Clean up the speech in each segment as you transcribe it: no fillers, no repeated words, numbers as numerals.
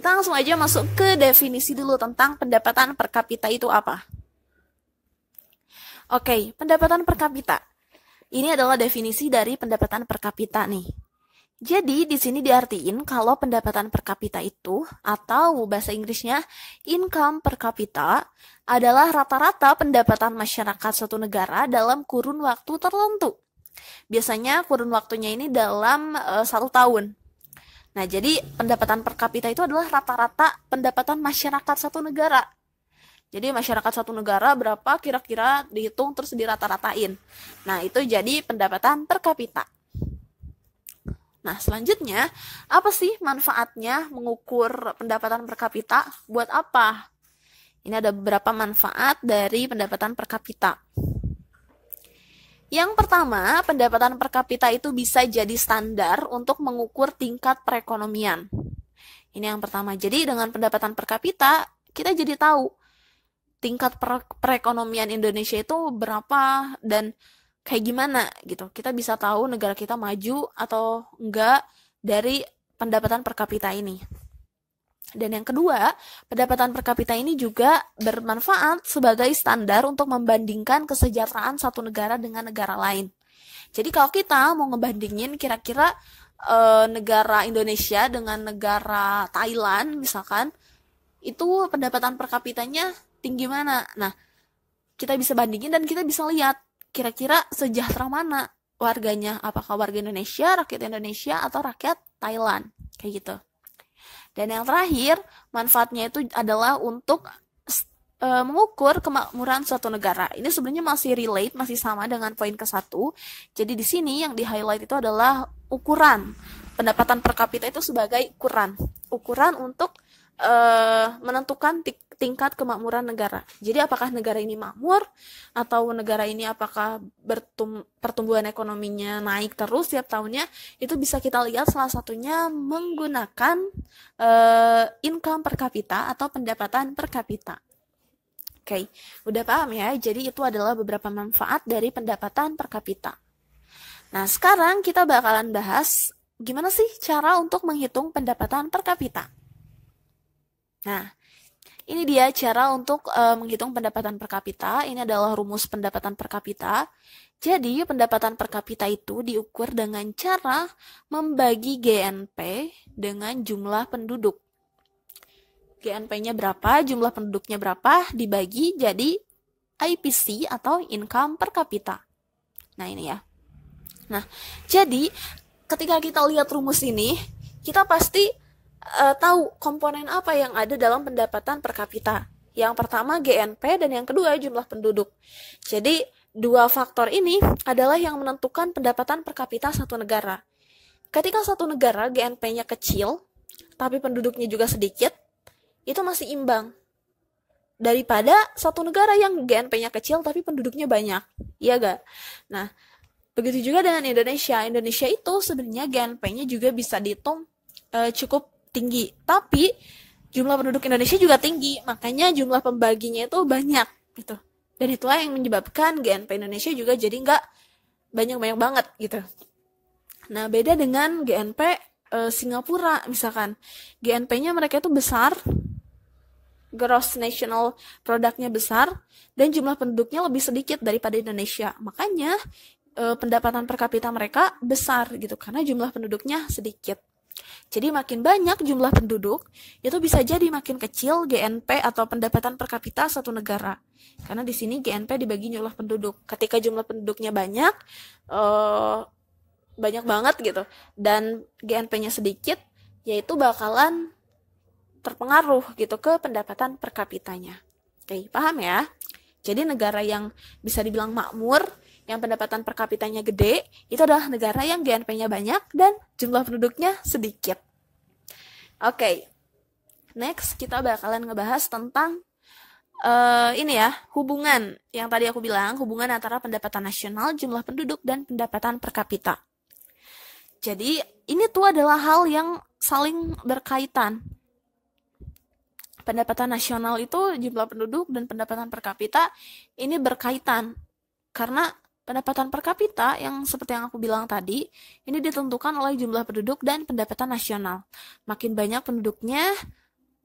kita langsung aja masuk ke definisi dulu tentang pendapatan per kapita itu apa. Oke, pendapatan per kapita. Ini adalah definisi dari pendapatan per kapita nih. Jadi di sini diartiin kalau pendapatan per kapita itu atau bahasa Inggrisnya income per kapita adalah rata-rata pendapatan masyarakat suatu negara dalam kurun waktu tertentu. Biasanya kurun waktunya ini dalam 1 tahun. Nah, jadi pendapatan per kapita itu adalah rata-rata pendapatan masyarakat satu negara. Jadi masyarakat satu negara berapa kira-kira dihitung terus dirata-ratain. Nah, itu jadi pendapatan per kapita. Nah, selanjutnya, apa sih manfaatnya mengukur pendapatan per kapita? Buat apa? Ini ada beberapa manfaat dari pendapatan per kapita. Yang pertama, pendapatan per kapita itu bisa jadi standar untuk mengukur tingkat perekonomian. Ini yang pertama. Jadi dengan pendapatan per kapita, kita jadi tahu tingkat perekonomian Indonesia itu berapa dan kayak gimana gitu. Kita bisa tahu negara kita maju atau enggak dari pendapatan per kapita ini. Dan yang kedua, pendapatan per kapita ini juga bermanfaat sebagai standar untuk membandingkan kesejahteraan satu negara dengan negara lain. Jadi kalau kita mau ngebandingin kira-kira negara Indonesia dengan negara Thailand misalkan, itu pendapatan per kapitanya tinggi mana. Nah, kita bisa bandingin dan kita bisa lihat kira-kira sejahtera mana warganya, apakah warga Indonesia, rakyat Indonesia, atau rakyat Thailand, kayak gitu. Dan yang terakhir, manfaatnya itu adalah untuk mengukur kemakmuran suatu negara. Ini sebenarnya masih relate, masih sama dengan poin ke-1. Jadi di sini yang di-highlight itu adalah ukuran. Pendapatan per kapita itu sebagai ukuran. Ukuran untuk menentukan tingkat kemakmuran negara. Jadi apakah negara ini makmur atau negara ini apakah pertumbuhan ekonominya naik terus tiap tahunnya, itu bisa kita lihat salah satunya menggunakan income per kapita atau pendapatan per kapita. Oke, udah paham ya? Jadi itu adalah beberapa manfaat dari pendapatan per kapita. Nah, sekarang kita bakalan bahas gimana sih cara untuk menghitung pendapatan per kapita. Nah, ini dia cara untuk menghitung pendapatan per kapita. Ini adalah rumus pendapatan per kapita. Jadi, pendapatan per kapita itu diukur dengan cara membagi GNP dengan jumlah penduduk. GNP-nya berapa, jumlah penduduknya berapa, dibagi jadi IPC atau income per kapita. Nah, ini ya. Nah, jadi ketika kita lihat rumus ini, kita pasti tahu komponen apa yang ada dalam pendapatan per kapita. Yang pertama GNP dan yang kedua jumlah penduduk. Jadi dua faktor ini adalah yang menentukan pendapatan per kapita satu negara. Ketika satu negara GNP-nya kecil, tapi penduduknya juga sedikit, itu masih imbang. Daripada satu negara yang GNP-nya kecil tapi penduduknya banyak. Iya gak? Nah, begitu juga dengan Indonesia. Indonesia itu sebenarnya GNP-nya juga bisa dihitung cukup tinggi, tapi jumlah penduduk Indonesia juga tinggi, makanya jumlah pembaginya itu banyak gitu. Dan itulah yang menyebabkan GNP Indonesia juga jadi nggak banyak-banyak banget gitu. Nah, beda dengan GNP Singapura misalkan, GNP-nya mereka itu besar, gross national product-nya besar, dan jumlah penduduknya lebih sedikit daripada Indonesia. Makanya pendapatan per kapita mereka besar gitu, karena jumlah penduduknya sedikit. Jadi makin banyak jumlah penduduk, itu bisa jadi makin kecil GNP atau pendapatan per kapita satu negara. Karena di sini GNP dibagi jumlah penduduk. Ketika jumlah penduduknya banyak banget gitu, dan GNP-nya sedikit, yaitu bakalan terpengaruh gitu ke pendapatan per kapitanya. Oke, paham ya? Jadi negara yang bisa dibilang makmur, yang pendapatan per kapitanya gede, itu adalah negara yang GNP-nya banyak dan jumlah penduduknya sedikit. Oke, next kita bakalan ngebahas tentang ini ya, hubungan yang tadi aku bilang, hubungan antara pendapatan nasional, jumlah penduduk, dan pendapatan per kapita. Jadi ini tuh adalah hal yang saling berkaitan. Pendapatan nasional itu jumlah penduduk dan pendapatan per kapita ini berkaitan. Karena pendapatan per kapita yang seperti yang aku bilang tadi, ini ditentukan oleh jumlah penduduk dan pendapatan nasional. Makin banyak penduduknya,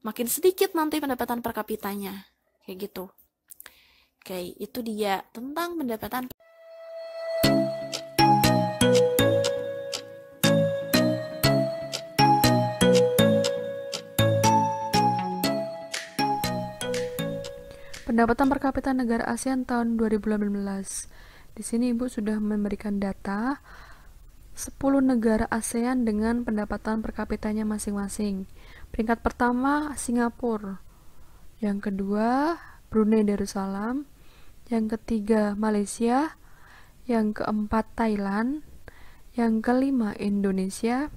makin sedikit nanti pendapatan per kapitanya. Kayak gitu. Oke, itu dia tentang pendapatan. Pendapatan per kapita negara ASEAN tahun 2018. Di sini Ibu sudah memberikan data 10 negara ASEAN dengan pendapatan per kapitanya masing-masing. Peringkat pertama Singapura, yang kedua Brunei Darussalam, yang ketiga Malaysia, yang keempat Thailand, yang kelima Indonesia,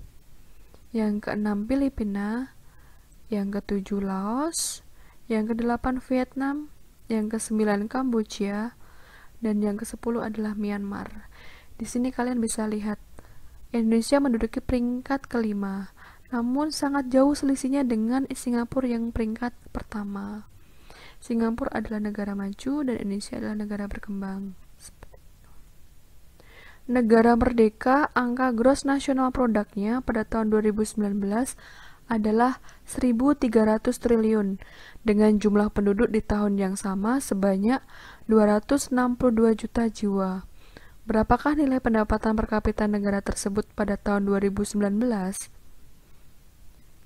yang keenam Filipina, yang ketujuh Laos, yang kedelapan Vietnam, yang ke-9 Kamboja, dan yang ke-10 adalah Myanmar. Di sini kalian bisa lihat Indonesia menduduki peringkat kelima, namun sangat jauh selisihnya dengan Singapura yang peringkat pertama. Singapura adalah negara maju dan Indonesia adalah negara berkembang. Negara merdeka, angka gross national product-nya pada tahun 2019 adalah 1.300 triliun dengan jumlah penduduk di tahun yang sama sebanyak 262 juta jiwa. Berapakah nilai pendapatan per kapita negara tersebut pada tahun 2019?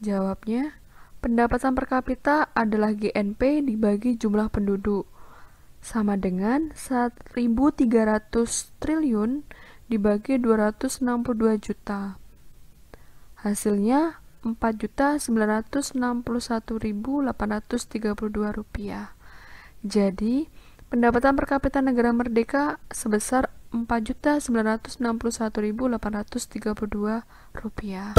Jawabnya, pendapatan per kapita adalah GNP dibagi jumlah penduduk, sama dengan 1.300 triliun dibagi 262 juta. Hasilnya 4.961.832 rupiah. Jadi, pendapatan per kapita negara merdeka sebesar 4.961.832 rupiah.